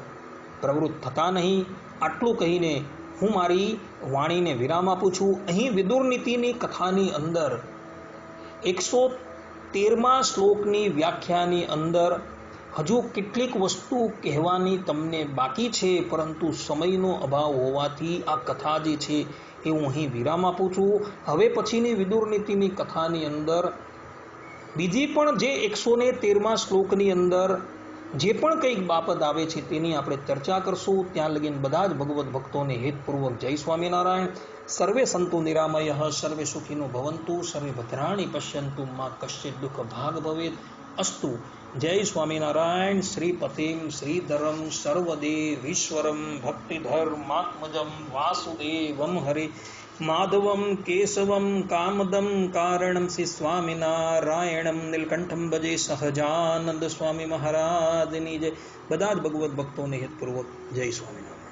પ્રવૃત્ત થતા નહીં. આટલું કહીને હું મારી વાણીને વિરામ આપું છું. અહીં વિદુર નીતિની કથાની અંદર 113મા શ્લોકની વ્યાખ્યાની અંદર હજુ કેટલીક વસ્તુ કહેવાની તમને બાકી છે, પરંતુ સમયનો અભાવ હોવાથી આ કથા જે છે એ હું અહીં વિરામ આપું છું. હવે પછીની વિદુર નીતિની કથાની અંદર બીજી પણ જે 113મા શ્લોકની અંદર જે પણ કંઈક બાબત આવે છે તેની આપણે ચર્ચા કરશું. ત્યાં લગીન બધા જ ભગવત ભક્તોને હેતપૂર્વક જય સ્વામિનારાયણ. સર્વે સંતુ નિરામયઃ, સર્વે સુખીનો ભવંતુ, સર્વે ભદ્રાણી પશ્યંતુ, મા કશ્ચિત દુઃખ ભાગ ભવેત. અસ્તુ. જય સ્વામિનારાયણ. શ્રીપતિમ શ્રીધરમ સર્વદેવીશ્વરમ ભક્તિધર્માત્મજમ વાસુદેવમ હરે માધવમ કેશવમ કામદમ કારણમ શ્રી સ્વામિનારાયણમ નીલકંઠમ ભજે સહજાનંદ સ્વામી મહારાજની જય. બધા જ ભગવત ભક્તોને હેતપૂર્વક જય સ્વામિનારાયણ.